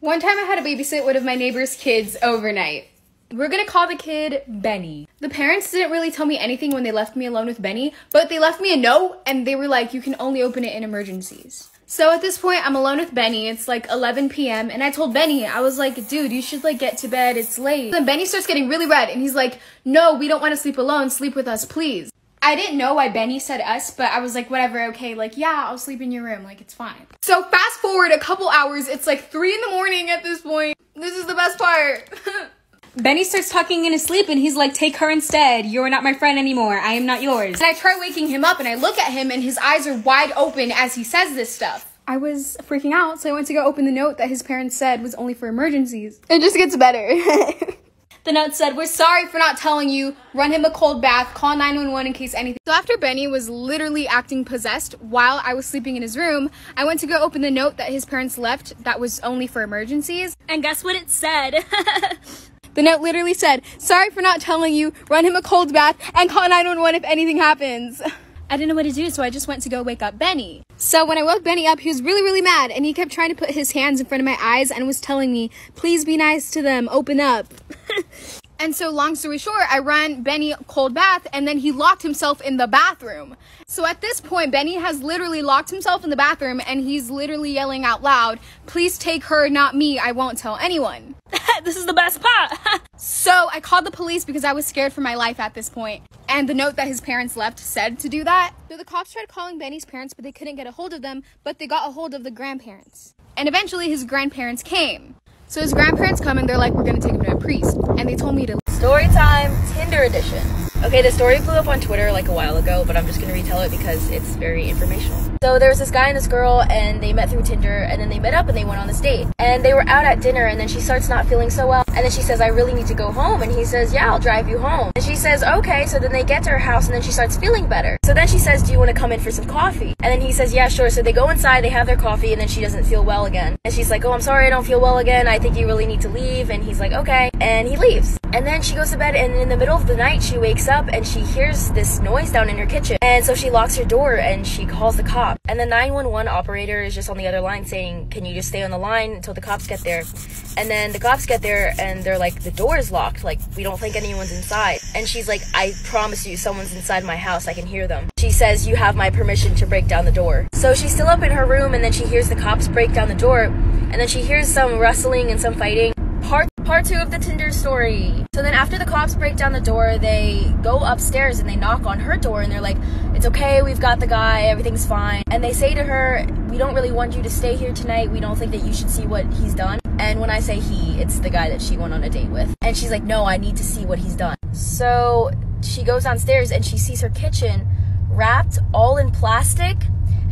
One time I had to babysit one of my neighbor's kids overnight. We're gonna call the kid Benny. The parents didn't really tell me anything when they left me alone with Benny, but they left me a note and they were like, you can only open it in emergencies. So at this point, I'm alone with Benny. It's like 11 p.m. and I told Benny, I was like, dude, you should like get to bed. It's late. Then Benny starts getting really red and he's like, no, we don't want to sleep alone. Sleep with us, please. I didn't know why Benny said us, but I was like, whatever, okay, like, yeah, I'll sleep in your room, like, it's fine. So fast forward a couple hours, it's like 3 in the morning at this point. This is the best part. Benny starts talking in his sleep and he's like, take her instead. You're not my friend anymore. I am not yours. And I try waking him up and I look at him and his eyes are wide open as he says this stuff. I was freaking out, so I went to go open the note that his parents said was only for emergencies. It just gets better. The note said, we're sorry for not telling you, run him a cold bath, call 911 in case anything. So after Benny was literally acting possessed while I was sleeping in his room, I went to go open the note that his parents left that was only for emergencies. And guess what it said? The note literally said, sorry for not telling you, run him a cold bath, and call 911 if anything happens. I didn't know what to do, so I just went to go wake up Benny. So when I woke Benny up, he was really, really mad, and he kept trying to put his hands in front of my eyes and was telling me, please be nice to them, open up. And so long story short, I ran Benny a cold bath, and then he locked himself in the bathroom. So at this point, Benny has literally locked himself in the bathroom, and he's literally yelling out loud, please take her, not me, I won't tell anyone. This is the best part. So I called the police because I was scared for my life at this point. And the note that his parents left said to do that. So the cops tried calling Benny's parents, but they couldn't get a hold of them, but they got a hold of the grandparents. And eventually his grandparents came. So his grandparents come and they're like, we're gonna take him to a priest. And they told me to... Storytime Tinder edition. Okay, the story blew up on Twitter like a while ago, but I'm just gonna retell it because it's very informational. So there was this guy and this girl, and they met through Tinder, and then they met up and they went on this date. And they were out at dinner, and then she starts not feeling so well. And then she says, I really need to go home. And he says, yeah, I'll drive you home. And she says, okay. So then they get to her house, and then she starts feeling better. So then she says, do you want to come in for some coffee? And then he says, yeah, sure. So they go inside, they have their coffee, and then she doesn't feel well again. And she's like, oh, I'm sorry, I don't feel well again. I think you really need to leave. And he's like, okay. And he leaves. And then she goes to bed, and in the middle of the night, she wakes up, and she hears this noise down in her kitchen. And so she locks her door, and she calls the cop. And the 911 operator is just on the other line saying, can you just stay on the line until the cops get there? And then the cops get there, and they're like, the door is locked. Like, we don't think anyone's inside. And she's like, I promise you, someone's inside my house. I can hear them. She says, you have my permission to break down the door. So she's still up in her room, and then she hears the cops break down the door. And then she hears some wrestling and some fighting. Part 2 of the Tinder story. So then after the cops break down the door, they go upstairs and they knock on her door and they're like, it's okay, we've got the guy, everything's fine. And they say to her, we don't really want you to stay here tonight. We don't think that you should see what he's done. And when I say he, it's the guy that she went on a date with. And she's like, no, I need to see what he's done. So she goes downstairs and she sees her kitchen wrapped all in plastic.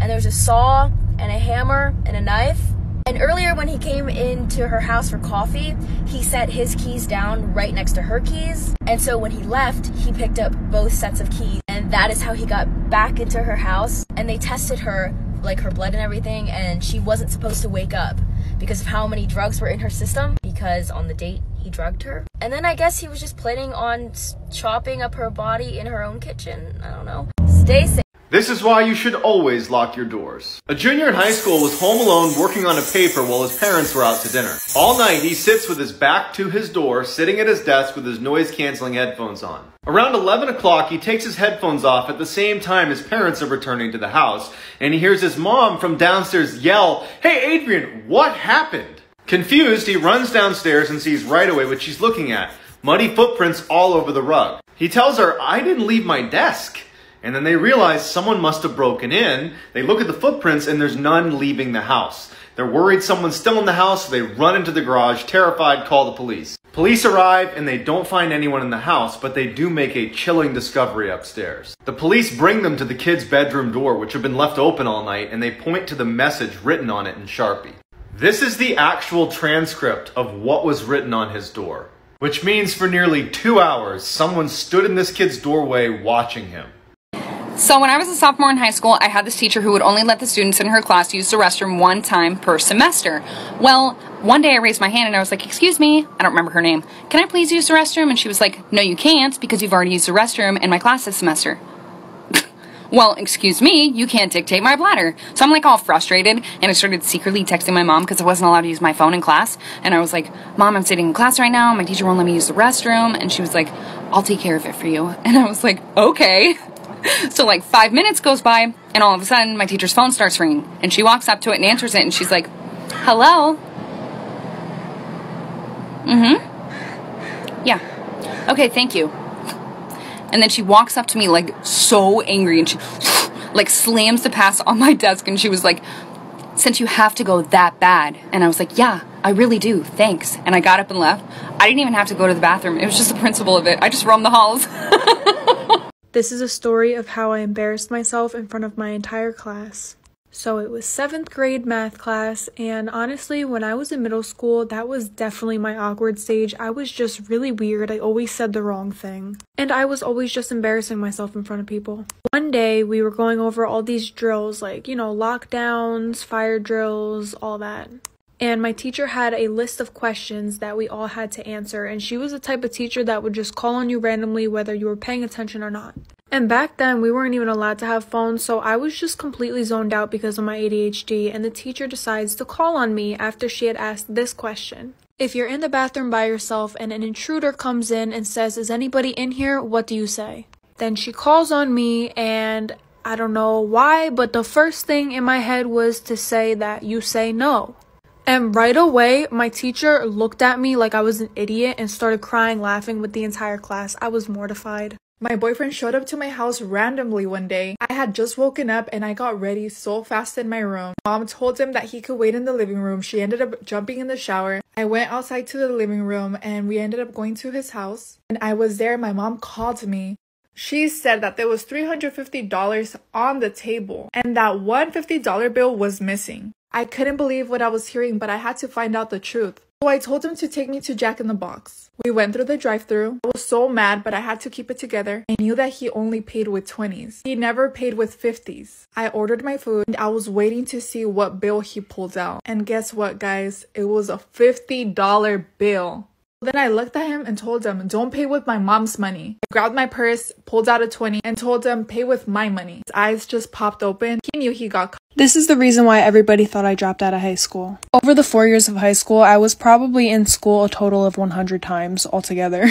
And there's a saw and a hammer and a knife. And earlier when he came into her house for coffee, he set his keys down right next to her keys. And so when he left, he picked up both sets of keys. And that is how he got back into her house. And they tested her, like her blood and everything, and she wasn't supposed to wake up because of how many drugs were in her system, because on the date, he drugged her. And then I guess he was just planning on chopping up her body in her own kitchen. I don't know. Stay safe. This is why you should always lock your doors. A junior in high school was home alone working on a paper while his parents were out to dinner. All night he sits with his back to his door, sitting at his desk with his noise-canceling headphones on. Around 11 o'clock he takes his headphones off at the same time his parents are returning to the house, and he hears his mom from downstairs yell, "Hey Adrian, what happened?" Confused, he runs downstairs and sees right away what she's looking at. Muddy footprints all over the rug. He tells her, "I didn't leave my desk." And then they realize someone must have broken in. They look at the footprints and there's none leaving the house. They're worried someone's still in the house, so they run into the garage, terrified, call the police. Police arrive and they don't find anyone in the house, but they do make a chilling discovery upstairs. The police bring them to the kid's bedroom door, which had been left open all night, and they point to the message written on it in Sharpie. This is the actual transcript of what was written on his door, which means for nearly 2 hours, someone stood in this kid's doorway watching him. So when I was a sophomore in high school, I had this teacher who would only let the students in her class use the restroom one time per semester. Well, one day I raised my hand and I was like, excuse me, I don't remember her name, can I please use the restroom? And she was like, no you can't because you've already used the restroom in my class this semester. well, excuse me, you can't dictate my bladder. So I'm like all frustrated, and I started secretly texting my mom because I wasn't allowed to use my phone in class. And I was like, Mom, I'm sitting in class right now. My teacher won't let me use the restroom. And she was like, I'll take care of it for you. And I was like, okay. So like 5 minutes goes by, and all of a sudden my teacher's phone starts ringing, and she walks up to it and answers it, and she's like, hello? Yeah. Okay, thank you. And then she walks up to me like so angry, and she like slams the pass on my desk, and she was like, since you have to go that bad. And I was like, yeah, I really do, thanks. And I got up and left. I didn't even have to go to the bathroom. It was just the principle of it. I just roamed the halls. This is a story of how I embarrassed myself in front of my entire class. So it was 7th grade math class, and honestly, when I was in middle school, that was definitely my awkward stage. I was just really weird. I always said the wrong thing. And I was always just embarrassing myself in front of people. One day, we were going over all these drills, like, lockdowns, fire drills, all that. And my teacher had a list of questions that we all had to answer, and she was the type of teacher that would just call on you randomly whether you were paying attention or not. And back then, we weren't even allowed to have phones, so I was just completely zoned out because of my ADHD, and the teacher decides to call on me after she had asked this question. If you're in the bathroom by yourself and an intruder comes in and says, "Is anybody in here?" what do you say? Then she calls on me, and I don't know why, but the first thing in my head was to say that you say no. And right away, my teacher looked at me like I was an idiot and started crying, laughing with the entire class. I was mortified. My boyfriend showed up to my house randomly one day. I had just woken up and I got ready so fast in my room. Mom told him that he could wait in the living room. She ended up jumping in the shower. I went outside to the living room and we ended up going to his house. And I was there. My mom called me. She said that there was $350 on the table and that one $50 bill was missing. I couldn't believe what I was hearing, but I had to find out the truth. So I told him to take me to Jack in the Box. We went through the drive-thru. I was so mad, but I had to keep it together. I knew that he only paid with 20s. He never paid with 50s. I ordered my food and I was waiting to see what bill he pulled out. And guess what, guys? It was a $50 bill. Then I looked at him and told him, don't pay with my mom's money. I grabbed my purse, pulled out a 20, and told him, pay with my money. His eyes just popped open. He knew he got caught. This is the reason why everybody thought I dropped out of high school. Over the 4 years of high school, I was probably in school a total of 100 times altogether.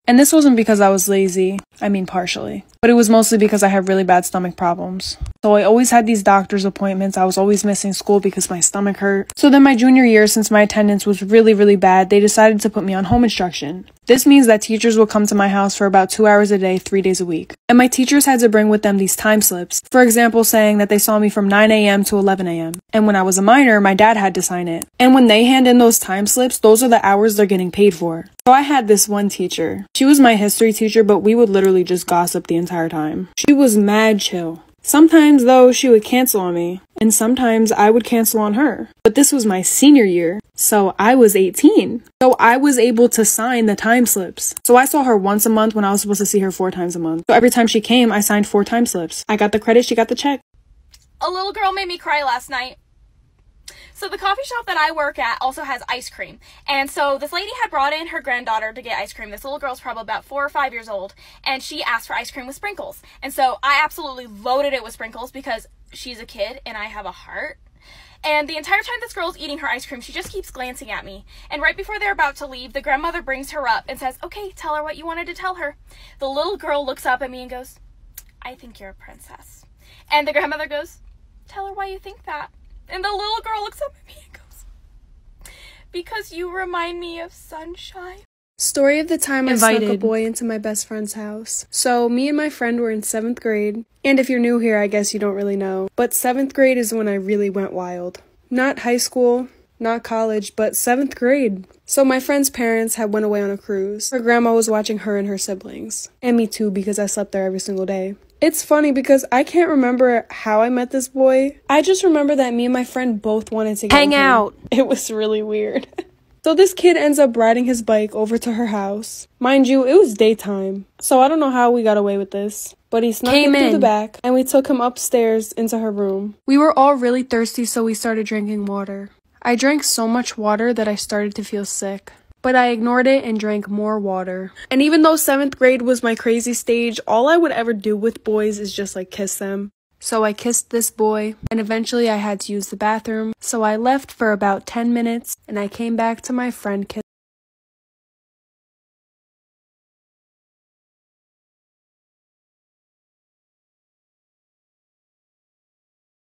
And this wasn't because I was lazy. I mean, partially. But it was mostly because I had really bad stomach problems. So I always had these doctor's appointments. I was always missing school because my stomach hurt. So then my junior year, since my attendance was really, really bad, they decided to put me on home instruction. This means that teachers would come to my house for about 2 hours a day, 3 days a week. And my teachers had to bring with them these time slips. For example, saying that they saw me from 9 a.m. to 11 a.m. And when I was a minor, my dad had to sign it. And when they hand in those time slips, those are the hours they're getting paid for. So I had this one teacher. She was my history teacher, but we would literally just gossip the entire time. She was mad chill. Sometimes, though, she would cancel on me, and sometimes I would cancel on her. But this was my senior year, so I was 18. So I was able to sign the time slips. So I saw her once a month when I was supposed to see her 4 times a month. So every time she came, I signed 4 time slips. I got the credit, she got the check. A little girl made me cry last night. So the coffee shop that I work at also has ice cream. And so this lady had brought in her granddaughter to get ice cream. This little girl's probably about 4 or 5 years old. And she asked for ice cream with sprinkles. And so I absolutely loaded it with sprinkles because she's a kid and I have a heart. And the entire time this girl's eating her ice cream, she just keeps glancing at me. And right before they're about to leave, the grandmother brings her up and says, "Okay, tell her what you wanted to tell her." The little girl looks up at me and goes, "I think you're a princess." And the grandmother goes, "Tell her why you think that." And the little girl looks up at me and goes, "Because you remind me of sunshine." Story of the time I snuck a boy into my best friend's house. So me and my friend were in 7th grade. And if you're new here, I guess you don't really know. But 7th grade is when I really went wild. Not high school, not college, but 7th grade. So my friend's parents had went away on a cruise. Her grandma was watching her and her siblings. And me too, because I slept there every single day. It's funny because I can't remember how I met this boy. I just remember that me and my friend both wanted to hang out. It was really weird. So this kid ends up riding his bike over to her house. Mind you, it was daytime. So I don't know how we got away with this. But he snuck in through the back and we took him upstairs into her room. We were all really thirsty, so we started drinking water. I drank so much water that I started to feel sick. but I ignored it and drank more water. And even though 7th grade was my crazy stage, all I would ever do with boys is just like kiss them. So I kissed this boy, and eventually I had to use the bathroom, so I left for about 10 minutes, and I came back to my friend